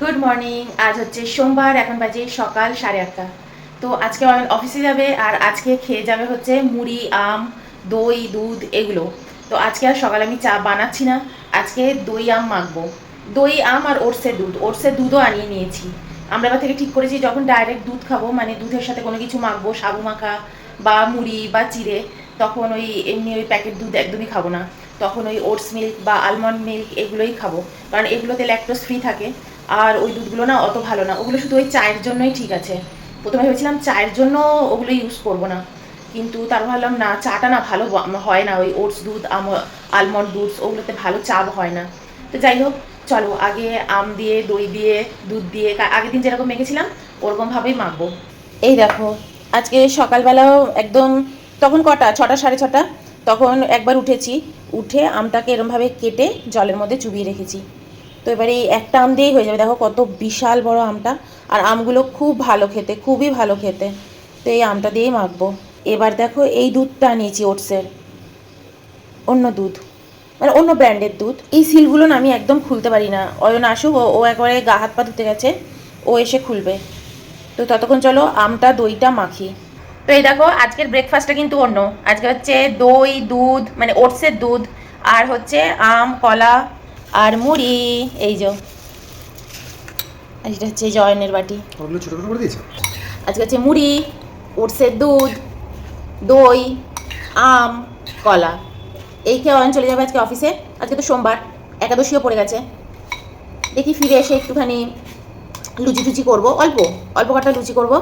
Good morning. আজ হচ্ছে সোমবার, এখন বাজে সকাল 8:30। তো আজকে অফিসে যাবে আর আজকে খেয়ে যাবে হচ্ছে মুড়ি, আম, দই, দুধ এগুলো। তো আজকে আর সকালে আমি চা বানাচ্ছি না, আজকে দই আম মাখবো। দই আম আর ওটসের দুধও আনিয়ে নিয়েছি। আমরা এবার থেকে ঠিক করেছি যখন ডাইরেক্ট দুধ খাবো, মানে দুধের সাথে কোনো কিছু মাখবো, সাবু মাখা বা মুড়ি বা চিড়ে, তখন ওই এমনি ওই প্যাকেট দুধ একদমই খাবো না। তখন ওই ওটস মিল্ক বা আলমন্ড মিল্ক এগুলোই খাবো, কারণ এগুলোতে ল্যাকটোজ ফ্রি থাকে। আর ওই দুধগুলো না অত ভালো না, ওগুলো শুধু ওই চায়ের জন্যই ঠিক আছে। প্রথমে ভেবেছিলাম চায়ের জন্য ওগুলো ইউজ করবো না, কিন্তু তারপর ভাবলাম না, চাটা না ভালো হয় না, ওই ওটস দুধ আলমন্ড দুধস ওগুলোতে ভালো চা হয় না। তো যাই হোক, চলো আগে আম দিয়ে, দই দিয়ে, দুধ দিয়ে আগের দিন যেরকম মেখেছিলাম ওরকমভাবেই মাখবো। এই দেখো, আজকে সকালবেলাও একদম, তখন কটা, 6টা 6:30, তখন একবার উঠেছি, উঠে আমটাকে এরমভাবে কেটে জলের মধ্যে চুবিয়ে রেখেছি। তো এবারে এই একটা আম দিয়েই হয়ে যাবে। দেখো কত বিশাল বড় আমটা, আর আমগুলো খুব ভালো খেতে, খুবই ভালো খেতে। তো এই আমটা দিয়েই মাখবো। এবার দেখো, এই দুধটা নিয়েছি ওটসের, অন্য দুধ, মানে অন্য ব্র্যান্ডের দুধ। এই সিলগুলো না আমি একদম খুলতে পারি না। অয়ন আসুক, ও একবারে গা হাত পা ধুতে গেছে, ও এসে খুলবে। তো ততক্ষণ চলো আমটা দইটা মাখি। তো এই দেখো, আজকের ব্রেকফাস্টটা কিন্তু অন্য। আজকে হচ্ছে দই, দুধ, মানে ওটসের দুধ, আর হচ্ছে আম, কলা আর মুড়ি। এই যে, আর এটা হচ্ছে জয়নের বাটি। ওগুলো ছোট ছোট করে দিয়েছে। আজকে হচ্ছে মুড়ি, ওটসের দুধ, দই, আম, কলা। এই খেয়ে অয়ন চলে যাবে আজকে অফিসে। আজকে তো সোমবার, একাদশীও পড়ে গেছে। দেখি ফিরে এসে একটুখানি লুচি টুচি করবো, অল্প অল্প কটা লুচি করবো,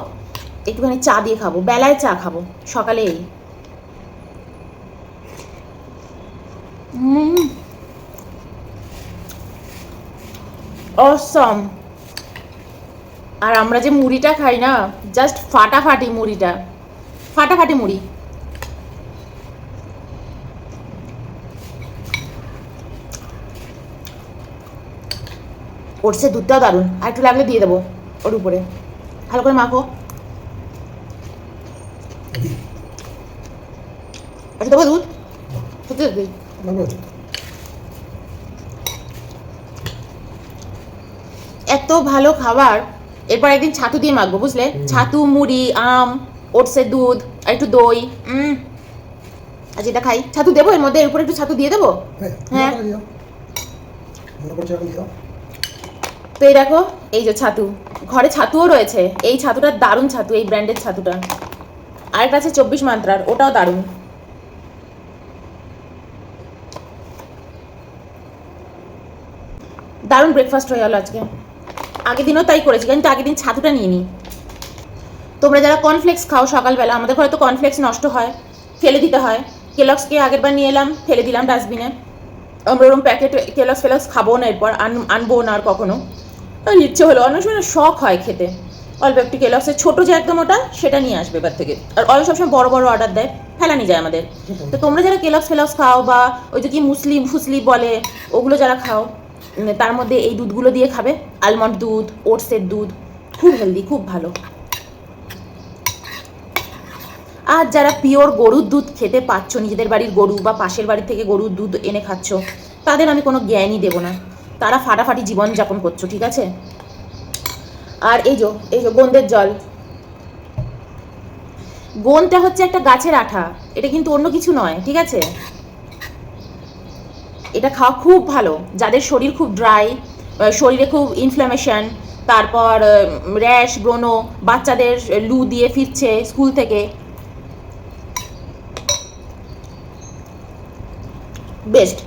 একটুখানি চা দিয়ে খাবো, বেলায় চা খাবো সকালে। এই অসম। আর আমরা যে মুড়িটা খাই না, জাস্ট ফাটাফাটি মুড়িটা, ফাটাফাটি মুড়ি। ওটসের দুধটাও দারুণ, আর একটু লাগলে দিয়ে দেবো ওর উপরে। ভালো করে মাখো। আচ্ছা দেবো দুধ, সত্যি সত্যি। এত ভালো খাবার। এরপর একদিন ছাতু দিয়ে মাখবো, বুঝলে? ছাতু, মুড়ি, আম, ওটসের দুধ আর একটু দই। আজ এটা খাই। ছাতু দেবো এর মধ্যে, এর উপরে একটু ছাতু দিয়ে দেবো। হ্যাঁ, তো এই দেখো, এই যে ছাতু, ঘরে ছাতুও রয়েছে। এই ছাতুটা দারুণ ছাতু, এই ব্র্যান্ডের ছাতুটা। আরেকটা আছে 24 মান্ত্রার, ওটাও দারুণ। দারুণ ব্রেকফাস্ট হয়ে গেল আজকে। আগের দিনও তাই করেছি, কিন্তু আগের দিন ছাতুটা নিয়ে নিই। তোমরা যারা কর্নফ্লেক্স খাও সকালবেলা, আমাদের ঘরে তো কর্নফ্লেক্স নষ্ট হয়, ফেলে দিতে হয়। কেলক্সকে আগের বার নিয়ে এলাম, ফেলে দিলাম ডাস্টবিনে। আমরা ওরকম প্যাকেট কেলক্স খাবো না, এরপর আনবো না আর কখনো। আর ইচ্ছে হলো, অনেক সময় শখ হয় খেতে। অল্প একটু কেলক্সের ছোটো যে একদম ওটা, সেটা নিয়ে আসবে এবার থেকে। আর অনেক সবসময় বড় বড় অর্ডার দেয়, ফেলানি যায় আমাদের। তো তোমরা যারা কেলক্স খাও, বা ওই যে কি ফুসলি বলে, ওগুলো যারা খাও, তার মধ্যে এই দুধগুলো দিয়ে খাবে। আলমন্ড দুধ, ওটসের দুধ, খুব হেলদি, খুব ভালো। আর যারা পিওর গরুর দুধ খেতে পাচ্ছ, নিজেদের বাড়ির গরু বা পাশের বাড়ি থেকে গরুর দুধ এনে খাচ্ছ, তাদের আমি কোনো জ্ঞানই দেবো না। তারা ফাটাফাটি জীবনযাপন করছো, ঠিক আছে? আর এই যে গোন্দের জল। গোন্দটা হচ্ছে একটা গাছের আঠা, এটা কিন্তু অন্য কিছু নয়, ঠিক আছে? এটা খাওয়া খুব ভালো, যাদের শরীর খুব ড্রাই, শরীরে খুব ইনফ্লামেশন, তারপর র্যাশ, ব্রণ, বাচ্চাদের লু দিয়ে ফিরছে স্কুল থেকে, বেস্ট।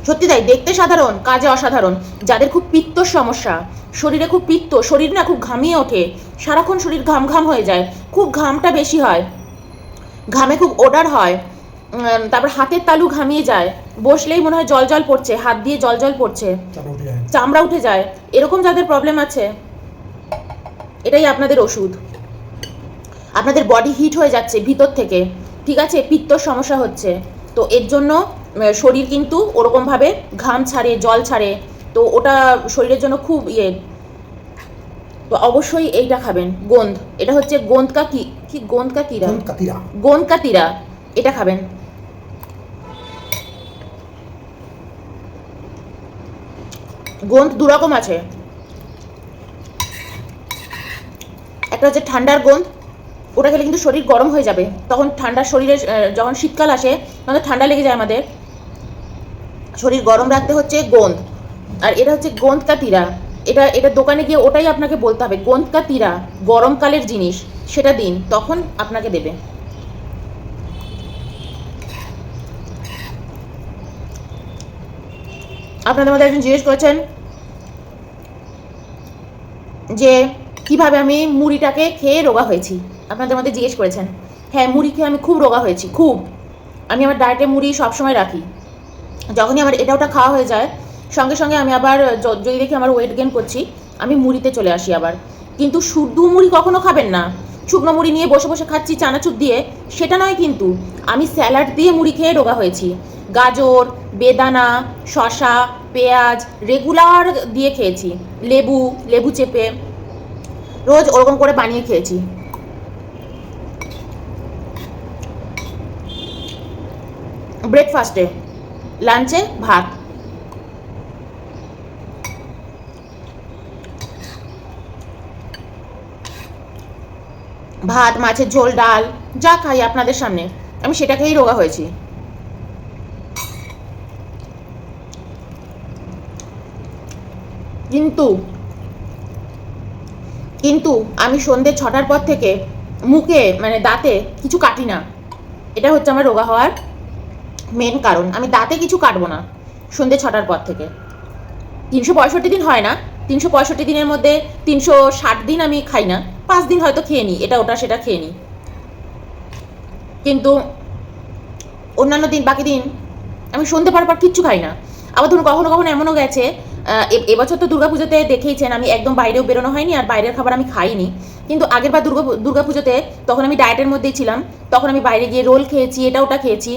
সত্যি তাই, দেখতে সাধারণ, কাজে অসাধারণ। যাদের খুব পিত্ত সমস্যা, শরীরে খুব পিত্ত, শরীর না খুব ঘামিয়ে ওঠে, সারাক্ষণ শরীর ঘাম ঘাম হয়ে যায়, খুব ঘামটা বেশি হয়, ঘামে খুব ওডার হয়, তারপর হাতের তালু ঘামিয়ে যায়, বসলেই মনে হয় জল জল পড়ছে, হাত দিয়ে জল জল পড়ছে, চামড়া উঠে যায়, এরকম যাদের প্রবলেম আছে, এটাই আপনাদের ওষুধ। আপনাদের বডি হিট হয়ে যাচ্ছে ভিতর থেকে, ঠিক আছে? পিত্তর সমস্যা হচ্ছে, তো এর জন্য শরীর কিন্তু ওরকমভাবে ঘাম ছাড়ে, জল ছাড়ে, তো ওটা শরীরের জন্য খুব তো অবশ্যই এইটা খাবেন, গোন্দ। এটা হচ্ছে গোন্দ কাতিরা, এটা খাবেন। গোঁদ দু রকম আছে, একটা হচ্ছে ঠান্ডার গোঁদ, ওটা খেলে কিন্তু শরীর গরম হয়ে যাবে, তখন ঠান্ডা শরীরে যখন শীতকাল আসে তখন ঠান্ডা লেগে যায় আমাদের, শরীর গরম রাখতে হচ্ছে গোঁদ। আর এটা হচ্ছে গোঁদ কা তিরা, এটা এটা দোকানে গিয়ে ওটাই আপনাকে বলতে হবে, গোঁদ কা তিরা গরমকালের জিনিস, সেটা দিন, তখন আপনাকে দেবে। আপনাদের মধ্যে একজন জিজ্ঞেস করেছেন যে কিভাবে আমি মুড়িটাকে খেয়ে রোগা হয়েছি, আপনাদের মধ্যে জিজ্ঞেস করেছেন। হ্যাঁ, মুড়ি খেয়ে আমি খুব রোগা হয়েছি, খুব। আমি আমার ডায়েটে মুড়ি সবসময় রাখি, যখনই আমার এটা ওটা খাওয়া হয়ে যায় সঙ্গে সঙ্গে আমি আবার যদি দেখি আমার ওয়েট গেইন করছি আমি মুড়িতে চলে আসি আবার। কিন্তু শুধু মুড়ি কখনো খাবেন না, শুকনো মুড়ি নিয়ে বসে বসে খাচ্ছি চানাচুর দিয়ে, সেটা নয়। কিন্তু আমি স্যালাড দিয়ে মুড়ি খেয়ে রোগা হয়েছি, গাজর, বেদানা, শশা, পেঁয়াজ রেগুলার দিয়ে খেয়েছি, লেবু লেবু চেপে রোজ ওরকম করে বানিয়ে খেয়েছি। ব্রেকফাস্টে, লাঞ্চে ভাত, ভাত, মাছের ঝোল, ডাল, যা খাই আপনাদের সামনে আমি সেটা খেয়েই রোগা হয়েছি। কিন্তু কিন্তু আমি সন্ধ্যে 6টার পর থেকে মুখে মানে দাঁতে কিছু কাটি না, এটা হচ্ছে আমার রোগা হওয়ার মেন কারণ। আমি দাঁতে কিছু কাটবো না সন্ধ্যে 6টার পর থেকে। 365 দিন হয় না, 365 দিনের মধ্যে 360 দিন আমি খাই না, 5 দিন হয়তো খেয়ে নিই, এটা ওটা সেটা খেয়ে নিই, কিন্তু অন্যান্য দিন বাকি দিন আমি সন্ধ্যে পার পর কিচ্ছু খাই না। আবার ধরুন কখনো কখনো এমনও গেছে, এবছর তো দুর্গাপুজোতে দেখেইছেন আমি একদম বাইরেও বেরোনো হয়নি আর বাইরের খাবার আমি খাইনি, কিন্তু আগের বার দুর্গাপুজোতে তখন আমি ডায়েটের মধ্যেই ছিলাম, তখন আমি বাইরে গিয়ে রোল খেয়েছি, এটা ওটা খেয়েছি,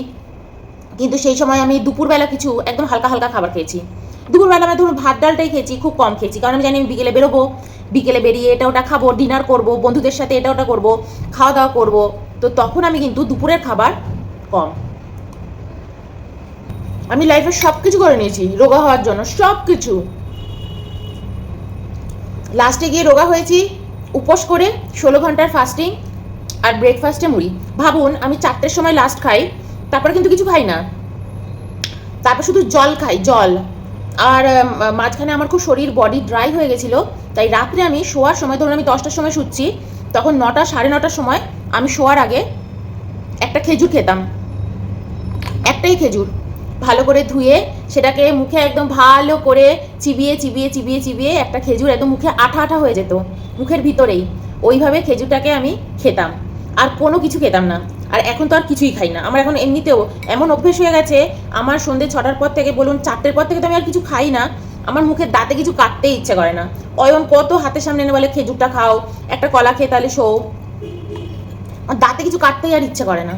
কিন্তু সেই সময় আমি দুপুরবেলা কিছু একদম হালকা হালকা খাবার খেয়েছি। দুপুরবেলা আমি ধরুন ভাত ডালটাই খেয়েছি, খুব কম খেয়েছি, কারণ আমি জানি আমি বিকেলে বেরোবো, বিকেলে বেরিয়ে এটা ওটা খাবো, ডিনার করবো, বন্ধুদের সাথে এটা ওটা করবো, খাওয়া দাওয়া করবো, তো তখন আমি কিন্তু দুপুরের খাবার কম। আমি লাইফে সব কিছু করে নিয়েছি রোগা হওয়ার জন্য, সব কিছু। লাস্টে গিয়ে রোগা হয়েছি উপোস করে 16 ঘন্টার ফাস্টিং আর ব্রেকফাস্টে মুড়ি। ভাবুন আমি 4টের সময় লাস্ট খাই, তারপরে কিন্তু কিছু খাই না, তারপর শুধু জল খাই, জল। আর মাঝখানে আমার খুব শরীর বডি ড্রাই হয়ে গেছিলো, তাই রাত্রে আমি শোয়ার সময়, ধরুন আমি 10টার সময় শুচ্ছি, তখন 9টা 9:30টার সময় আমি শোয়ার আগে একটা খেজুর খেতাম, একটাই খেজুর, ভালো করে ধুয়ে সেটাকে মুখে একদম ভালো করে চিবিয়ে চিবিয়ে চিবিয়ে চিবিয়ে একটা খেজুর একদম মুখে আঠা আঠা হয়ে যেত মুখের ভিতরেই, ওইভাবে খেজুরটাকে আমি খেতাম, আর কোনো কিছু খেতাম না। আর এখন তো আর কিছুই খাই না, আমার এখন এমনিতেও এমন অভ্যেস হয়ে গেছে, আমার সন্ধ্যে 6টার পর থেকে বলুন 4টের পর থেকে তো আমি আর কিছু খাই না, আমার মুখের দাঁতে কিছু কাটতেই ইচ্ছে করে না। অয়ন কত হাতের সামনে এনে বলে খেজুরটা খাও, একটা কলা খেয়ে তাহলে শো, দাঁতে কিছু কাটতেই আর ইচ্ছে করে না।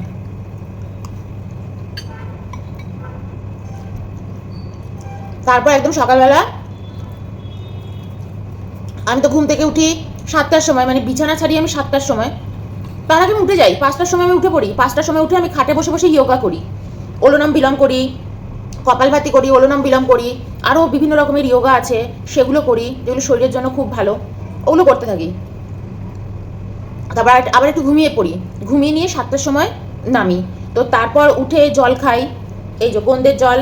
তারপর একদম সকালবেলা আমি তো ঘুম থেকে উঠি 7টার সময়, মানে বিছানা ছাড়ি আমি 7টার সময়, তার আগে আমি উঠে যাই, 5টার সময় আমি উঠে পড়ি, 5টার সময় উঠে আমি খাটে বসে বসে যোগা করি, অনুলোম বিলোম করি, কপালভাতি করি, অনুলোম বিলোম করি, আরও বিভিন্ন রকমের যোগা আছে সেগুলো করি, যেগুলো শরীরের জন্য খুব ভালো, ওগুলো করতে থাকি। তারপর আবার একটু ঘুমিয়ে পড়ি, ঘুমিয়ে নিয়ে 7টার সময় নামি, তো তারপর উঠে জল খাই, এই যে গোন্দের জল,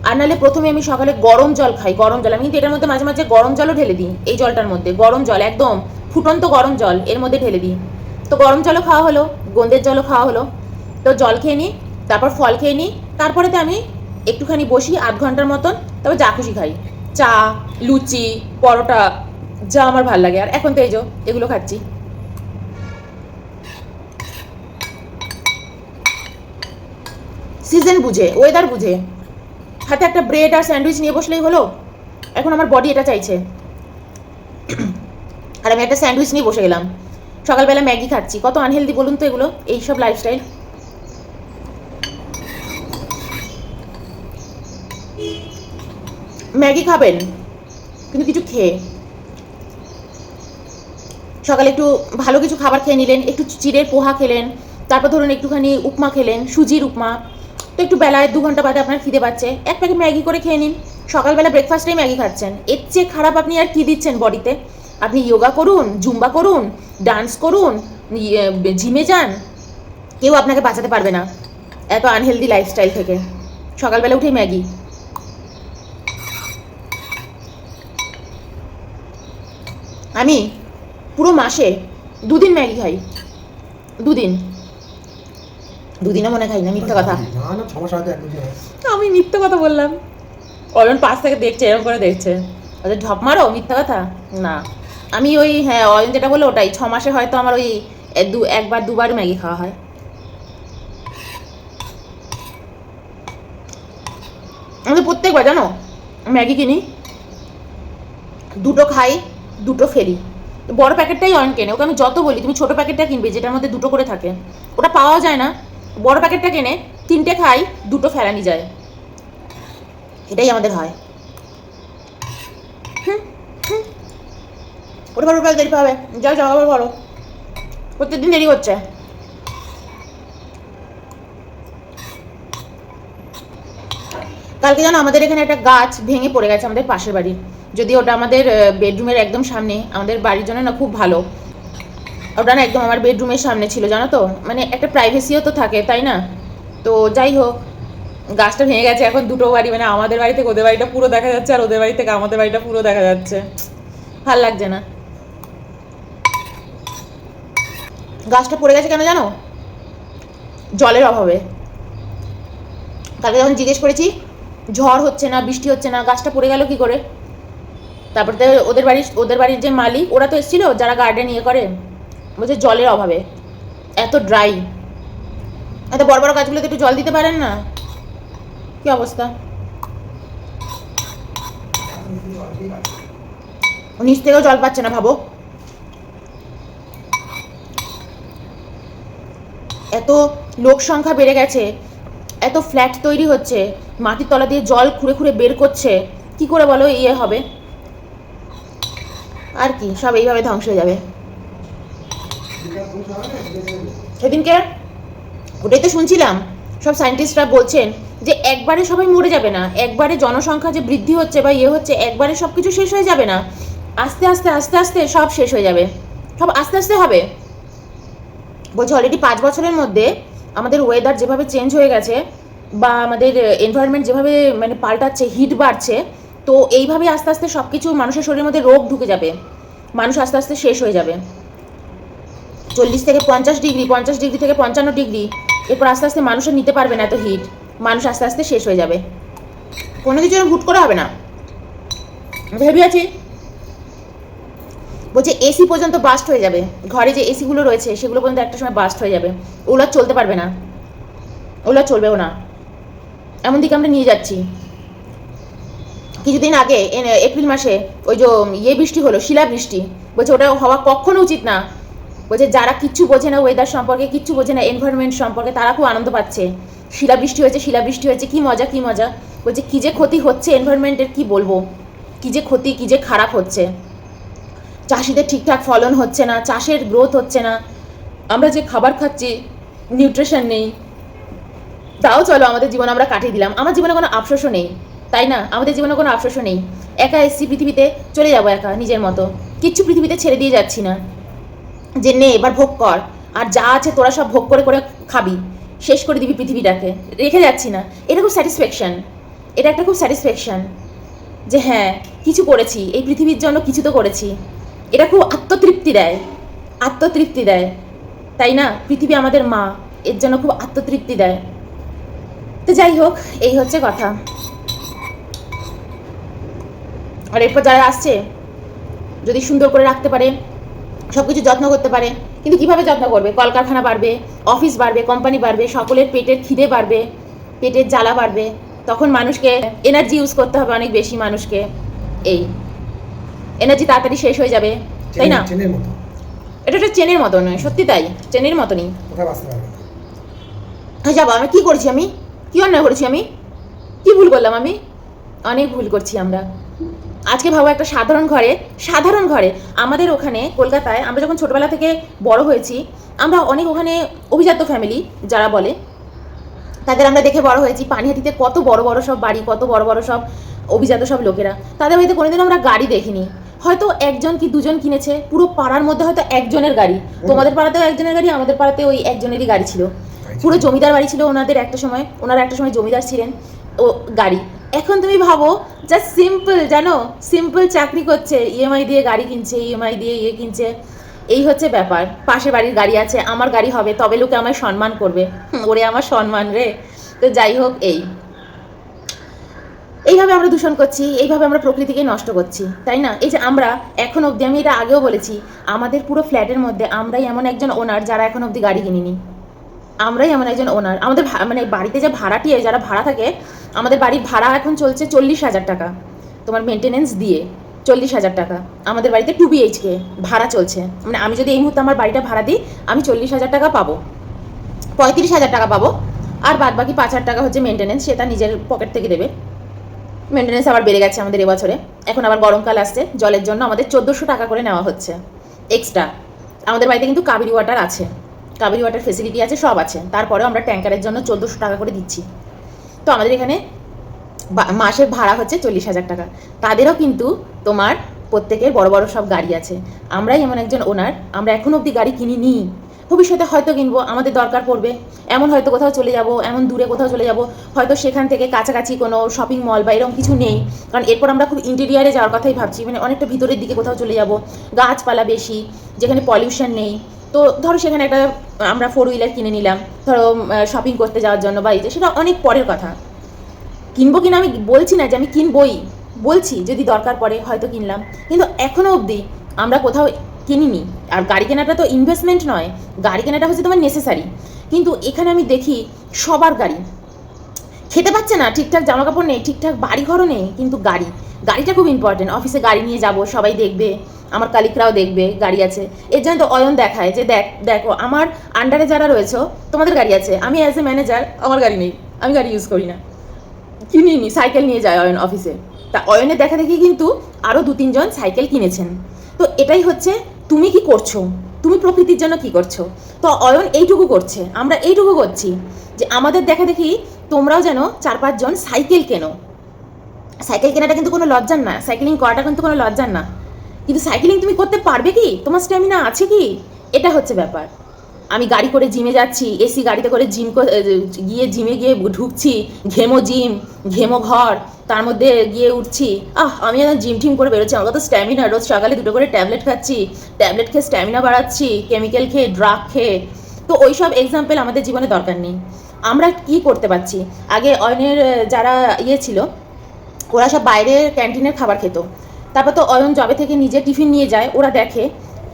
আর নাহলে প্রথমে আমি সকালে গরম জল খাই, গরম জল। আমি কিন্তু এটার মধ্যে মাঝে মাঝে গরম জলও ঢেলে দিই, এই জলটার মধ্যে গরম জল, একদম ফুটন্ত গরম জল এর মধ্যে ঢেলে দিই, তো গরম জলও খাওয়া হলো, গোন্দের জলও খাওয়া হলো, তো জল খেয়ে নিই, তারপর ফল খেয়ে নিই, তারপরেতে আমি একটুখানি বসি 8 ঘন্টার মতন, তারপর যা খুশি খাই, চা, লুচি, পরোটা, যা আমার ভাল লাগে। আর এখন তো এই যে এগুলো খাচ্ছি। সিজন বুঝে, ওয়েদার বুঝে, হাতে একটা ব্রেড আর স্যান্ডউইচ নিয়ে বসলেই হলো, এখন আমার বডি এটা চাইছে, আর আমি একটা স্যান্ডউইচ নিয়ে বসে গেলাম, সকালবেলা ম্যাগি খাচ্ছি, কত আনহেলদি বলুন তো এগুলো, এইসব লাইফস্টাইল। ম্যাগি খাবেন কিন্তু কিছু খেয়ে, সকালে একটু ভালো কিছু খাবার খেয়ে নিলেন, একটু চিড়ের পোহা খেলেন, তারপর ধরুন একটুখানি উপমা খেলেন, সুজির উপমা, তো একটু বেলায় 2 ঘন্টা বাদে আপনার খিদে পাচ্ছে, এক প্যাকেট ম্যাগি করে খেয়ে নিন, সকালবেলা ব্রেকফাস্টেই ম্যাগি খাচ্ছেন, এর চেয়ে খারাপ আপনি আর কি দিচ্ছেন বডিতে? আপনি যোগা করুন, জুম্বা করুন, ডান্স করুন, জিমে যান, কেউ আপনাকে বাঁচাতে পারবে না এত আনহেলদি লাইফস্টাইল থেকে। সকালবেলা উঠেই ম্যাগি। আমি পুরো মাসে 2 দিন ম্যাগি খাই, 2 দিনও মনে খাই না, মিথ্যা কথা। আমি মিথ্যা কথা বললাম? অয়ন পাশ থেকে দেখছে, এরকম করে দেখছে, ওদের ঢপ মারো, মিথ্যা কথা না। আমি ওই, হ্যাঁ, অয়ন যেটা বললো ওটাই, 6 মাসে হয়তো আমার ওই 1-2বার ম্যাগি খাওয়া হয়। আমি প্রত্যেকবার জানো ম্যাগি কিনি, 2টো খাই, 2টো ফেরি। বড় প্যাকেটটাই অয়ন কেনে, ওকে আমি যত বলি তুমি ছোট প্যাকেটটা কিনবে যেটার মধ্যে 2টো করে থাকে, ওটা পাওয়া যায় না। বড় প্যাকেটটা কেনে, 3টে খাই, 2টো ফেলানি যায়, এটাই আমাদের হয়। ওটা দেরি পাবে, যাও যাও আবার বলো, প্রত্যেকদিন দেরি হচ্ছে। কালকে জানো আমাদের এখানে একটা গাছ ভেঙে পড়ে গেছে আমাদের পাশের বাড়ির, যদি ওটা আমাদের বেডরুমের একদম সামনে, আমাদের বাড়ির জন্য না খুব ভালো, ওটা না একদম আমার বেডরুমের সামনে ছিল, জানো তো, মানে একটা প্রাইভেসিও তো থাকে, তাই না? তো যাই হোক, গাছটা ভেঙে গেছে, এখন 2টো বাড়ি, মানে আমাদের বাড়ি থেকে ওদের বাড়িটা পুরো দেখা যাচ্ছে, আর ওদের বাড়ি থেকে আমাদের বাড়িটা পুরো দেখা যাচ্ছে, ভাল লাগছে না। গাছটা পড়ে গেছে কেন জানো? জলের অভাবে। কালকে যখন জিজ্ঞেস করেছি, ঝড় হচ্ছে না, বৃষ্টি হচ্ছে না, গাছটা পড়ে গেল কি করে? তারপর তো ওদের বাড়ির যে মালিক, ওরা তো এসেছিল, যারা গার্ডেন ইয়ে করে, বলছে জলের অভাবে, এত ড্রাই, এত বড় বড় গাছগুলোতে একটু জল দিতে পারেন না? কি অবস্থা! নিচ থেকেও জল পাচ্ছে না, ভাবো। এত লোক সংখ্যা বেড়ে গেছে, এত ফ্ল্যাট তৈরি হচ্ছে, মাটির তলা দিয়ে জল খুঁড়ে খুঁড়ে বের করছে, কি করে বলো ইয়ে হবে? আর কি, সব এইভাবে ধ্বংস হয়ে যাবে। সেদিনকে ওটাই তো শুনছিলাম, সব সায়েন্টিস্টরা বলছেন যে একবারে সবাই মরে যাবে না, একবারে জনসংখ্যা যে বৃদ্ধি হচ্ছে বা ইয়ে হচ্ছে, একবারে সব কিছু শেষ হয়ে যাবে না, আস্তে আস্তে আস্তে আস্তে সব শেষ হয়ে যাবে, সব আস্তে আস্তে হবে। বলছে অলরেডি 5 বছরের মধ্যে আমাদের ওয়েদার যেভাবে চেঞ্জ হয়ে গেছে, বা আমাদের এনভায়রনমেন্ট যেভাবে মানে পাল্টাচ্ছে, হিট বাড়ছে, তো এইভাবে আস্তে আস্তে সব কিছু মানুষের শরীরের মধ্যে রোগ ঢুকে যাবে, মানুষ আস্তে আস্তে শেষ হয়ে যাবে। 40 থেকে 50 ডিগ্রি, 50 ডিগ্রি থেকে 55 ডিগ্রি, এরপর আস্তে আস্তে মানুষের নিতে পারবে না এত হিট, মানুষ আস্তে আস্তে শেষ হয়ে যাবে, কোনো কিছু হুট করে হবে না। ভেবে আছি, বলছে এসি পর্যন্ত বাস্ট হয়ে যাবে, ঘরে যে এসিগুলো রয়েছে সেগুলো পর্যন্ত একটা সময় বাস্ট হয়ে যাবে, ওগুলো চলতে পারবে না, ওগুলো চলবেও না, এমন দিকে আমরা নিয়ে যাচ্ছি। কিছুদিন আগে এপ্রিল মাসে ওই যে ইয়ে বৃষ্টি হলো, শিলাবৃষ্টি, বলছে ওটা হওয়া কখনো উচিত না। বলছে যারা কিচ্ছু বোঝে না ওয়েদার সম্পর্কে, কিচ্ছু বোঝে না এনভায়রনমেন্ট সম্পর্কে, তারা খুব আনন্দ পাচ্ছে, শিলাবৃষ্টি হয়েছে, শিলাবৃষ্টি হয়েছে, কি মজা কি মজা। বলছে কী যে ক্ষতি হচ্ছে এনভায়রনমেন্টের, কি বলবো, কী যে ক্ষতি, কী যে খারাপ হচ্ছে, চাষিদের ঠিকঠাক ফলন হচ্ছে না, চাষের গ্রোথ হচ্ছে না, আমরা যে খাবার খাচ্ছি নিউট্রিশন নেই, তাও চলো আমাদের জীবন আমরা কাটিয়ে দিলাম, আমার জীবনে কোনো আফসোসও নেই, তাই না? আমাদের জীবনে কোনো আফসোসও নেই, একা এসছি পৃথিবীতে, চলে যাবো একা নিজের মতো, কিচ্ছু পৃথিবীতে ছেড়ে দিয়ে যাচ্ছি না যে নে এবার ভোগ কর, আর যা আছে তোরা সব ভোগ করে করে খাবি, শেষ করে দিবি পৃথিবীটাকে, রেখে যাচ্ছি না। এটা খুব স্যাটিসফ্যাকশান, এটা একটা খুব স্যাটিসফ্যাকশান যে হ্যাঁ কিছু করেছি এই পৃথিবীর জন্য, কিছু তো করেছি, এটা খুব আত্মতৃপ্তি দেয়, আত্মতৃপ্তি দেয়, তাই না? পৃথিবী আমাদের মা, এর জন্য খুব আত্মতৃপ্তি দেয়। তো যাই হোক, এই হচ্ছে কথা। আর এরপর যারা আসছে যদি সুন্দর করে রাখতে পারে, সব কিছু যত্ন করতে পারে, কিন্তু কিভাবে যত্ন করবে? কলকারখানা বাড়বে, অফিস বাড়বে, কোম্পানি বাড়বে, সকলের পেটের খিদে বাড়বে, পেটের জ্বালা বাড়বে, তখন মানুষকে এনার্জি ইউজ করতে হবে অনেক বেশি, মানুষকে এই এনার্জি তাড়াতাড়ি শেষ হয়ে যাবে, তাই না? এটা একটা চেনের মতো নয়, সত্যি তাই, চেনের মতনই। যাবো আমি, কি করছি আমি, কি অন্যায় করেছি আমি, কি ভুল করলাম আমি? অনেক ভুল করছি আমরা। আজকে ভাবো একটা সাধারণ ঘরে আমাদের ওখানে কলকাতায়, আমরা যখন ছোটবেলা থেকে বড় হয়েছি, আমরা অনেক ওখানে অভিজাত ফ্যামিলি যারা বলে, তাদের আমরা দেখে বড় হয়েছি, পানিহাটিতে কত বড় বড় সব বাড়ি, কত বড় বড় সব অভিজাত সব লোকেরা, তাদের বাড়িতে কোনোদিন আমরা গাড়ি দেখিনি। হয়তো একজন কি দুজন কিনেছে, পুরো পাড়ার মধ্যে হয়তো একজনের গাড়ি। তোমাদের পাড়াতেও একজনের গাড়ি, আমাদের পাড়াতে ওই একজনেরই গাড়ি ছিল। পুরো জমিদার বাড়ি ছিল ওনাদের একটা সময়, ওনারা একটা সময় জমিদার ছিলেন। ও গাড়ি, এখন তুমি ভাবো জাস্ট সিম্পল, জানো, সিম্পল চাকরি করছে, ইএমআই দিয়ে গাড়ি কিনছে, ইএমআই দিয়ে ইয়ে কিনছে। এই হচ্ছে ব্যাপার। পাশে বাড়ির গাড়ি আছে, আমার গাড়ি হবে তবে লোকে আমায় সম্মান করবে। ওরে আমার সম্মান রে। তো যাই হোক, এইভাবে আমরা দূষণ করছি, এইভাবে আমরা প্রকৃতিকে নষ্ট করছি, তাই না? এই যে আমরা এখন অবধি, আমি এটা আগেও বলেছি, আমাদের পুরো ফ্ল্যাটের মধ্যে আমরাই এমন একজন ওনার যারা এখন অবধি গাড়ি কিনিনি। আমরাই এমন একজন ওনার। আমাদের মানে বাড়িতে যে ভাড়াটিয়ে যারা ভাড়া থাকে, আমাদের বাড়ির ভাড়া এখন চলছে 40,000 টাকা, তোমার মেনটেনেন্স দিয়ে 40,000 টাকা। আমাদের বাড়িতে 2 BHK ভাড়া চলছে। মানে আমি যদি এই মুহূর্তে আমার বাড়িটা ভাড়া দিই, আমি 40,000 টাকা পাবো, 35,000 টাকা পাবো, আর বাদ বাকি 5,000 টাকা হচ্ছে মেনটেনেন্স, সেটা নিজের পকেট থেকে দেবে। মেনটেনেন্স আবার বেড়ে গেছে আমাদের এবছরে, এখন আবার গরমকাল আসছে, জলের জন্য আমাদের 1400 টাকা করে নেওয়া হচ্ছে এক্সট্রা। আমাদের বাড়িতে কিন্তু কাবেরি ওয়াটার আছে, কাবেরি ওয়াটার ফেসিলিটি আছে, সব আছে, তারপরেও আমরা ট্যাঙ্কারের জন্য 1400 টাকা করে দিচ্ছি। তো আমাদের এখানে মাসের ভাড়া হচ্ছে 40,000 টাকা। তাদেরও কিন্তু তোমার প্রত্যেকের বড় বড় সব গাড়ি আছে। আমরাই এমন একজন ওনার, আমরা এখনো অবধি গাড়ি কিনিনি। ভবিষ্যতে হয়তো কিনবো, আমাদের দরকার পড়বে, এমন হয়তো কোথাও চলে যাব, এমন দূরে কোথাও চলে যাব, হয়তো সেখান থেকে কাছাকাছি কোনো শপিং মল বা এরকম কিছু নেই, কারণ এরপর আমরা খুব ইন্টেরিয়ারে যাওয়ার কথাই ভাবছি, মানে অনেকটা ভিতরের দিকে কোথাও চলে যাব, গাছপালা বেশি, যেখানে পলিউশন নেই। তো ধরো সেখানে একটা আমরা 4 হুইলার কিনে নিলাম, ধরো শপিং করতে যাওয়ার জন্য বাড়িতে, সেটা অনেক পরের কথা। কিনবো কিনা আমি বলছি না যে আমি কিনবই, বলছি যদি দরকার পড়ে হয়তো কিনলাম, কিন্তু এখনও অবধি আমরা কোথাও কিনিনি। আর গাড়ি কেনাটা তো ইনভেস্টমেন্ট নয়, গাড়ি কেনাটা হচ্ছে তোমার নেসেসারি। কিন্তু এখানে আমি দেখি সবার গাড়ি, খেতে পাচ্ছে না, ঠিকঠাক জামা কাপড় নেই, ঠিকঠাক বাড়ি ঘরও নেই, কিন্তু গাড়িটা খুব ইম্পর্টেন্ট। অফিসে গাড়ি নিয়ে যাব, সবাই দেখবে, আমার কালিকরাও দেখবে গাড়ি আছে। এর জন্য তো অয়ন দেখায় যে দেখো আমার আন্ডারে যারা রয়েছে তোমাদের গাড়ি আছে, আমি অ্যাজ এ ম্যানেজার আমার গাড়ি নেই, আমি গাড়ি ইউজ করি না, কিনিনি, সাইকেল নিয়ে যায় অয়ন অফিসে। তা অয়নের দেখা দেখি কিন্তু আরও 2-3 জন সাইকেল কিনেছেন। তো এটাই হচ্ছে, তুমি কি করছো, তুমি প্রকৃতির জন্য কি করছো? তো অয়ন এইটুকু করছে, আমরা এইটুকু করছি যে আমাদের দেখা দেখি তোমরাও যেন 4-5 জন সাইকেল কেনো। সাইকেল কেনাটা কিন্তু কোনো লজ্জার না, সাইকেলিং করাটা কিন্তু কোনো লজ্জার না, কিন্তু সাইকেলিং তুমি করতে পারবে কি, তোমার স্ট্যামিনা আছে কি, এটা হচ্ছে ব্যাপার। আমি গাড়ি করে জিমে যাচ্ছি, এসি গাড়িতে করে গিয়ে জিমে গিয়ে ঢুকছি, ঘেমো জিম, ঘেমো ঘর, তার মধ্যে গিয়ে উঠছি, আমি যেন জিম টিম করে বেরোচ্ছি, আমার তো স্ট্যামিনা, রোজ সকালে 2টো করে ট্যাবলেট খাচ্ছি, ট্যাবলেট খেয়ে স্ট্যামিনা বাড়াচ্ছি, কেমিক্যাল খেয়ে, ড্রাগ খেয়ে। তো ওই সব এক্সাম্পল আমাদের জীবনে দরকার নেই। আমরা কি করতে পারছি, আগে অয়নের যারা ছিল, ওরা সব বাইরের ক্যান্টিনের খাবার খেত, তারপর তো অয়ন জবে থেকে নিজে টিফিন নিয়ে যায়, ওরা দেখে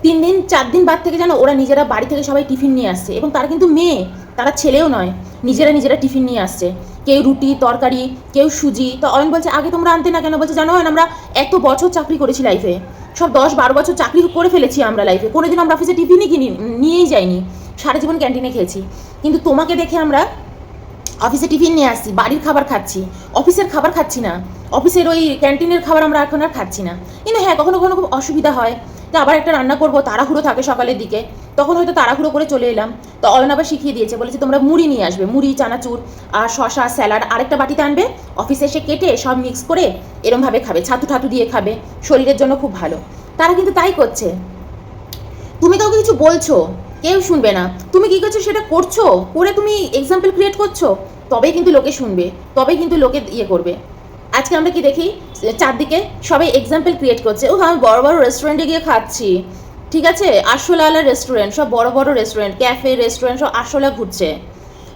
3-4 দিন বাদ থেকে যেন ওরা নিজেরা বাড়ি থেকে সবাই টিফিন নিয়ে আসছে, এবং তারা কিন্তু মেয়ে, তারা ছেলেও নয়, নিজেরা টিফিন নিয়ে আসছে, কেউ রুটি তরকারি, কেউ সুজি। তো অয়ন বলছে আগে তোমরা আনতে না কেন? বলছে জানো অয়ন, আমরা এত বছর চাকরি করেছি লাইফে, সব 10-12 বছর চাকরি করে ফেলেছি আমরা লাইফে, কোনোদিন আমরা অফিসে টিফিনই নিয়েই যাইনি, সারা জীবন ক্যান্টিনে খেয়েছি, কিন্তু তোমাকে দেখে আমরা অফিসে টিফিন নিয়ে আসছি, বাড়ির খাবার খাচ্ছি, অফিসের খাবার খাচ্ছি না, অফিসের ওই ক্যান্টিনের খাবার আমরা এখন আর খাচ্ছি না। কিন্তু হ্যাঁ, কখনো কখনো খুব অসুবিধা হয়, তো আবার একটা রান্না করবো, তাড়াহুড়ো থাকে সকালের দিকে, তখন হয়তো তাড়াহুড়ো করে চলে এলাম। তো অয়ন আবার শিখিয়ে দিয়েছে, বলেছে তোমরা মুড়ি নিয়ে আসবে, মুড়ি, চানাচুর আর শশা, স্যালাড আরেকটা বাটিতে আনবে, অফিসে এসে কেটে সব মিক্স করে এরমভাবে খাবে, ছাতু ঠাতু দিয়ে খাবে, শরীরের জন্য খুব ভালো। তারা কিন্তু তাই করছে, তুমি কাউকে কিছু বলছো, কেউ শুনবে না, তুমি কি করছো সেটা করছো, করে তুমি এক্সাম্পল ক্রিয়েট করছো, তবেই কিন্তু লোকে শুনবে, তবেই কিন্তু লোকে ইয়ে করবে। আজকে আমরা কি দেখি, চারদিকে সবাই এক্সাম্পল ক্রিয়েট করছে, আমি বড় বড় রেস্টুরেন্টে গিয়ে খাচ্ছি, ঠিক আছে, 800 রেস্টুরেন্ট, সব বড় বড় রেস্টুরেন্ট, ক্যাফে রেস্টুরেন্ট সব 800 ঘুরছে।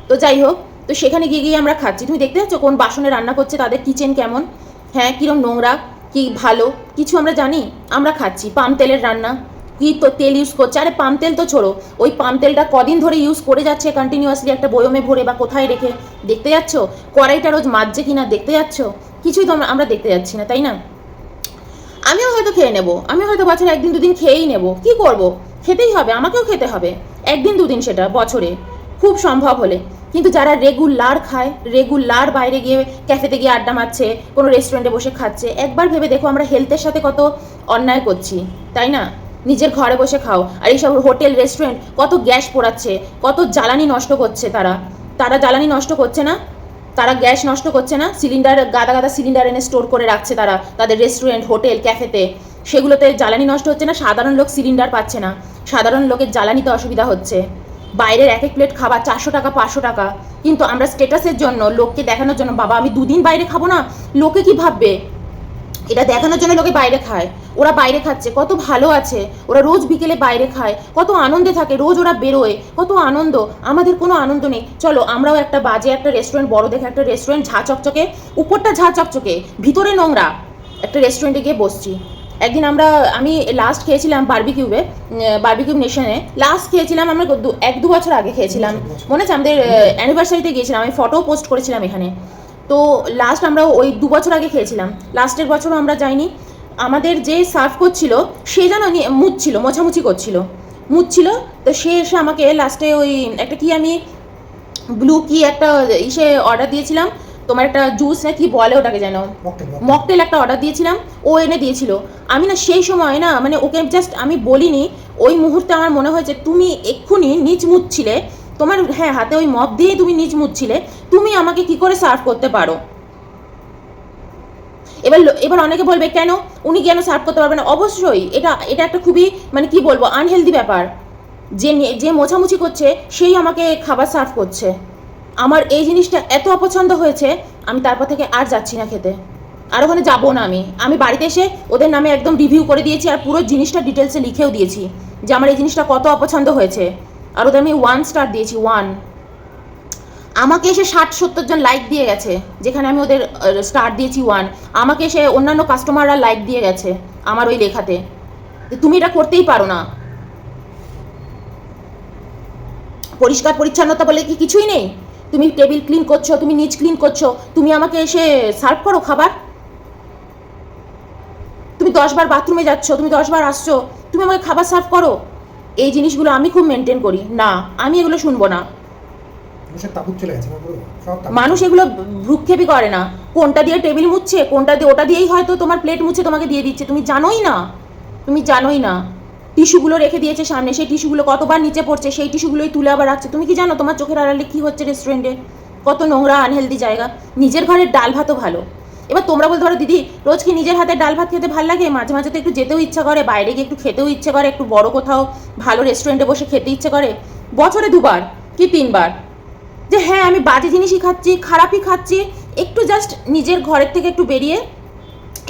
তো যাই হোক, তো সেখানে গিয়ে আমরা খাচ্ছি, তুমি দেখতে পাচ্ছ কোন বাসনে রান্না করছে, তাদের কিচেন কেমন, হ্যাঁ কিরম নোংরা, কি ভালো কিছু আমরা জানি, আমরা খাচ্ছি পাম তেলের রান্না, কি তো তেল ইউজ করছে, আরে পাম তেল তো ছোড়ো, ওই পাম তেলটা কদিন ধরে ইউজ করে যাচ্ছে কন্টিনিউয়াসলি একটা বয়মে ভরে বা কোথায় রেখে, দেখতে যাচ্ছ, কড়াইটা রোজ মাজছে কিনা দেখতে যাচ্ছ, কিছুই তো আমরা দেখতে যাচ্ছি না, তাই না? আমিও হয়তো খেয়ে নেবো, আমি হয়তো বছরে 1-2 দিন খেয়েই নেবো, কি করব, খেতেই হবে, আমাকেও খেতে হবে 1-2 দিন, সেটা বছরে খুব সম্ভব হলে। কিন্তু যারা রেগুলার খায়, রেগুলার বাইরে গিয়ে ক্যাফেতে গিয়ে আড্ডা মারছে, কোনো রেস্টুরেন্টে বসে খাচ্ছে, একবার ভেবে দেখো আমরা হেলথের সাথে কত অন্যায় করছি, তাই না? নিজের ঘরে বসে খাও, আর এইসব হোটেল রেস্টুরেন্ট কত গ্যাস পোড়াচ্ছে, কত জ্বালানি নষ্ট করছে, তারা জ্বালানি নষ্ট করছে না? তারা গ্যাস নষ্ট করছে না, সিলিন্ডার গাদা গাদা সিলিন্ডার এনে স্টোর করে রাখছে তারা তাদের রেস্টুরেন্ট, হোটেল, ক্যাফেতে, সেগুলোতে জ্বালানি নষ্ট হচ্ছে না, সাধারণ লোক সিলিন্ডার পাচ্ছে না, সাধারণ লোকের জ্বালানিতে অসুবিধা হচ্ছে। বাইরের এক এক প্লেট খাবার 400 টাকা 500 টাকা, কিন্তু আমরা স্টেটাসের জন্য, লোককে দেখানোর জন্য, বাবা আমি 2 দিন বাইরে খাবো না, লোকে কি ভাববে, এটা দেখানোর জন্য লোকে বাইরে খায়। ওরা বাইরে খাচ্ছে, কত ভালো আছে, ওরা রোজ বিকেলে বাইরে খায়, কত আনন্দে থাকে, রোজ ওরা বেরোয়, কত আনন্দ। আমাদের কোনো আনন্দ নেই। চলো আমরাও একটা বাজে একটা রেস্টুরেন্ট, বড় দেখে একটা রেস্টুরেন্ট, ঝা চকচকে, উপরটা ঝা চকচকে, ভিতরে নোংরা একটা রেস্টুরেন্টে গিয়ে বসছি। একদিন আমি লাস্ট খেয়েছিলাম বারবিকিউ নেশনে, লাস্ট খেয়েছিলাম আমরা 1-2 বছর আগে খেয়েছিলাম, মনে আছে আমাদের অ্যানিভার্সারিতে গিয়েছিলাম, আমি ফটোও পোস্ট করেছিলাম এখানে। তো লাস্ট আমরা ওই 2 বছর আগে খেয়েছিলাম, লাস্টের বছরও আমরা যাইনি। আমাদের যে সার্ভ করছিল সে যেন মোছামুছি করছিল, তো সে এসে আমাকে লাস্টে ওই একটা কি আমি ব্লু কি একটা ইসে অর্ডার দিয়েছিলাম, তোমার একটা জুস না কি বলে ওটাকে যেন, মকটেল একটা অর্ডার দিয়েছিলাম, ও এনে দিয়েছিল। আমি না সেই সময় না মানে ওকে জাস্ট আমি বলিনি, ওই মুহূর্তে আমার মনে হয়েছে তুমি এক্ষুনি নিচ মুছছিলে, তোমার হ্যাঁ হাতে ওই মপ দিয়ে তুমি নিচ মুছছিলে, তুমি আমাকে কি করে সার্ভ করতে পারো। এবার অনেকে বলবে কেন উনি কেন সার্ভ করতে পারবে না, অবশ্যই এটা একটা খুবই মানে কি বলবো আনহেলদি ব্যাপার, যে মোছামুছি করছে সেই আমাকে খাবার সার্ভ করছে। আমার এই জিনিসটা এত অপছন্দ হয়েছে, আমি তারপর থেকে আর যাচ্ছি না খেতে, আর ওখানে যাবো না। আমি বাড়িতে এসে ওদের নামে একদম রিভিউ করে দিয়েছি, আর পুরো জিনিসটা ডিটেলসে লিখেও দিয়েছি যে আমার এই জিনিসটা কত অপছন্দ হয়েছে, আর ওদের আমি 1 স্টার দিয়েছি 1। আমাকে এসে 60-70 জন লাইক দিয়ে গেছে, যেখানে আমি ওদের স্টার দিয়েছি 1, আমাকে এসে অন্যান্য কাস্টমাররা লাইক দিয়ে গেছে আমার ওই লেখাতে, তুমি এটা করতেই পারো না। পরিষ্কার পরিচ্ছন্নতা বলে কি কিছুই নেই? তুমি টেবিল ক্লিন করছো, তুমি নিচ ক্লিন করছো, তুমি আমাকে এসে সার্ভ করো খাবার? তুমি 10 বার বাথরুমে যাচ্ছ, তুমি 10 বার আসছো, তুমি আমাকে খাবার সার্ভ করো? এই জিনিসগুলো আমি খুব মেনটেন করি না, আমি এগুলো শুনবো না। মানুষ এগুলো ভ্রুক্ষেপই করে না, কোনটা দিয়ে টেবিল মুছছে, কোনটা দিয়ে ওটা দিয়েই হয়তো তোমার প্লেট মুছে তোমাকে দিয়ে দিচ্ছে, তুমি জানোই না। টিস্যুগুলো রেখে দিয়েছে সামনে, সেই টিস্যুগুলো কতবার নিচে পড়ছে, সেই টিস্যুগুলোই তুলে আবার রাখছে। তুমি কি জানো তোমার চোখের আড়ালে কি হচ্ছে রেস্টুরেন্টে? কত নোংরা আনহেলদি জায়গা। নিজের ঘরের ডাল ভাতও ভালো। এবার তোমরা বলতে পারো দিদি রোজ কি নিজের হাতে ডাল ভাত খেতে ভালো লাগে? মাঝে মাঝে তো একটু যেতেও ইচ্ছা করে, বাইরে গিয়ে একটু খেতেও ইচ্ছে করে, একটু বড় কোথাও ভালো রেস্টুরেন্টে বসে খেতে ইচ্ছে করে, বছরে 2 বার কি 3 বার। যে হ্যাঁ আমি বাজে জিনিসই খাচ্ছি, খারাপই খাচ্ছি, একটু জাস্ট নিজের ঘরের থেকে একটু বেরিয়ে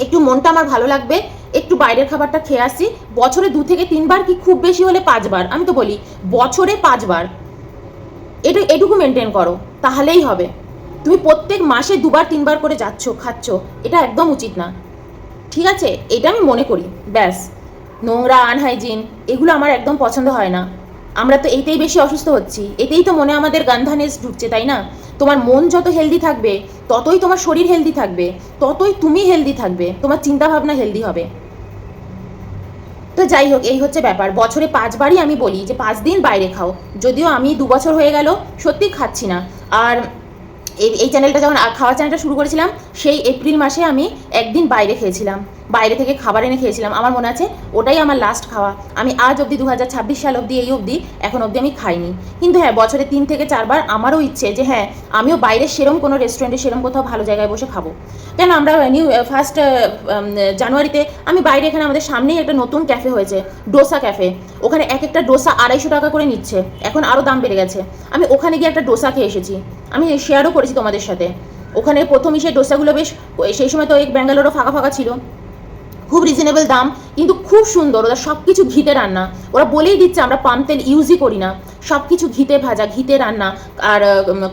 একটু মনটা আমার ভালো লাগবে, একটু বাইরের খাবারটা খেয়ে আসি, বছরে 2 থেকে 3 বার কি খুব বেশি হলে 5 বার, আমি তো বলি বছরে 5 বার, এটুকু মেনটেন করো তাহলেই হবে। তুমি প্রত্যেক মাসে 2 বার 3 বার করে যাচ্ছ খাচ্ছ, এটা একদম উচিত না, ঠিক আছে? এটা আমি মনে করি। ব্যাস, নোংরা আনহাইজিন এগুলো আমার একদম পছন্দ হয় না। আমরা তো এইটাই বেশি অসুস্থ হচ্ছি, এতেই তো মনে আমাদের গান্ধানেস ঢুকছে, তাই না? তোমার মন যত হেলদি থাকবে ততই তোমার শরীর হেলদি থাকবে, ততই তুমি হেলদি থাকবে, তোমার চিন্তাভাবনা হেলদি হবে। তো যাই হোক, এই হচ্ছে ব্যাপার। বছরে 5 বারই আমি বলি যে 5 দিন বাইরে খাও, যদিও আমি 2 বছর হয়ে গেল সত্যি খাচ্ছি না। আর এই চ্যানেলটা যখন খাওয়া চ্যানেলটা শুরু করেছিলাম, সেই এপ্রিল মাসে আমি একদিন বাইরে খেয়েছিলাম, বাইরে থেকে খাবার এনে খেয়েছিলাম, আমার মনে আছে ওটাই আমার লাস্ট খাওয়া। আমি আজ অবধি 2026 সাল অবধি এই অবধি এখন অবধি আমি খাইনি। কিন্তু হ্যাঁ, বছরে 3 থেকে 4 বার আমারও ইচ্ছে যে হ্যাঁ আমিও বাইরে সেরম কোনো রেস্টুরেন্টে সেরম কোথাও ভালো জায়গায় বসে খাবো। কেন আমরা ফার্স্ট জানুয়ারিতে আমি বাইরে, এখানে আমাদের সামনেই একটা নতুন ক্যাফে হয়েছে, ডোসা ক্যাফে, ওখানে এক একটা ডোসা 250 টাকা করে নিচ্ছে, এখন আরও দাম বেড়ে গেছে। আমি ওখানে গিয়ে একটা ডোসা খেয়ে এসেছি, আমি শেয়ারও করেছি তোমাদের সাথে। ওখানে প্রথমই সেই ডোসাগুলো বেশ, সেই সময় তো এক ব্যাঙ্গালোরও ফাঁকা ফাঁকা ছিল, খুব রিজনেবল দাম, কিন্তু খুব সুন্দর। ওরা সব কিছু ঘিতে রান্না, ওরা বলেই দিচ্ছে আমরা পাম তেল ইউজই করি না, সব কিছু ঘিতে ভাজা, ঘিতে রান্না, আর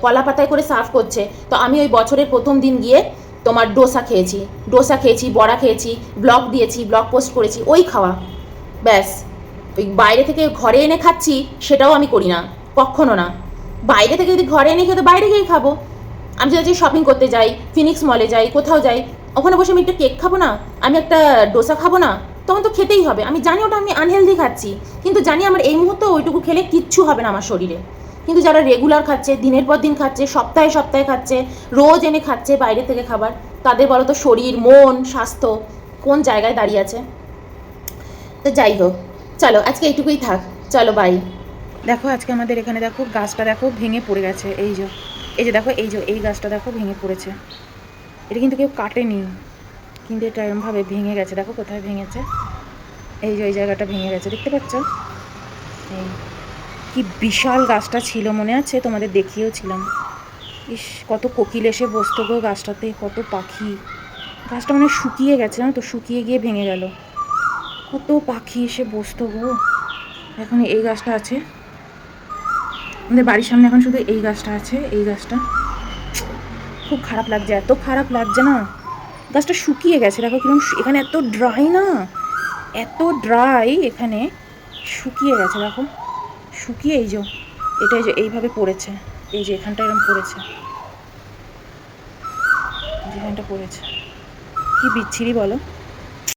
কলা পাতায় করে সার্ভ করছে। তো আমি ওই বছরের প্রথম দিন গিয়ে তোমার ডোসা খেয়েছি, বড়া খেয়েছি, ব্লগ দিয়েছি, ব্লগ পোস্ট করেছি, ওই খাওয়া। ব্যাস, ওই বাইরে থেকে ঘরে এনে খাচ্ছি সেটাও আমি করি না, কখনো না। বাইরে থেকে যদি ঘরে এনে খেতে, বাইরে গিয়েই খাবো। আমি যদি শপিং করতে যাই, ফিনিক্স মলে যাই, কোথাও যাই, ওখানে বসে আমি একটা কেক খাবো না, আমি একটা ডোসা খাবো না? তখন তো খেতেই হবে। আমি জানি ওটা আমি আনহেলদি খাচ্ছি, কিন্তু জানি আমার এই মুহূর্তে ওইটুকু খেলে কিচ্ছু হবে না আমার শরীরে। কিন্তু যারা রেগুলার খাচ্ছে, দিনের পর দিন খাচ্ছে, সপ্তাহে সপ্তাহে খাচ্ছে, রোজ এনে খাচ্ছে বাইরে থেকে খাবার, তাদের বলো তো শরীর, মন, স্বাস্থ্য কোন জায়গায় দাঁড়িয়ে আছে? তো যাই হোক, চলো আজকে এইটুকুই থাক, চলো বাই। দেখো আজকে আমাদের এখানে দেখো গাছটা দেখো ভেঙে পড়ে গেছে, এই যে এই যে দেখো, এই যে এই গাছটা দেখো ভেঙে পড়েছে। এটা কিন্তু কেউ কাটেনি, কিন্তু এটা এরমভাবে ভেঙে গেছে। দেখো কোথায় ভেঙেছে, এই যে এই জায়গাটা ভেঙে গেছে, দেখতে পাচ্ছ? এই কি বিশাল গাছটা ছিল, মনে আছে? তোমাদের দেখিয়েওছিলাম। ইস, কত কোকিল এসে বসতো গো গাছটাতে, কত পাখি। গাছটা মানে শুকিয়ে গেছে, জানো তো, শুকিয়ে গিয়ে ভেঙে গেল। কত পাখি এসে বসতো গো। এখন এই গাছটা আছে আমাদের বাড়ির সামনে, এখন শুধু এই গাছটা আছে। এই গাছটা খুব খারাপ লাগছে, এত খারাপ লাগছে না। গাছটা শুকিয়ে গেছে, দেখো কিরকম এখানে এত ড্রাই না, এত ড্রাই এখানে, শুকিয়ে গেছে দেখো। শুকিয়ে এই যে এটা, এই যে এইভাবে পড়েছে, এই যে এখানটা এরকম পড়েছে, যেখানটা পড়েছে। কি বিচ্ছিরি বলো।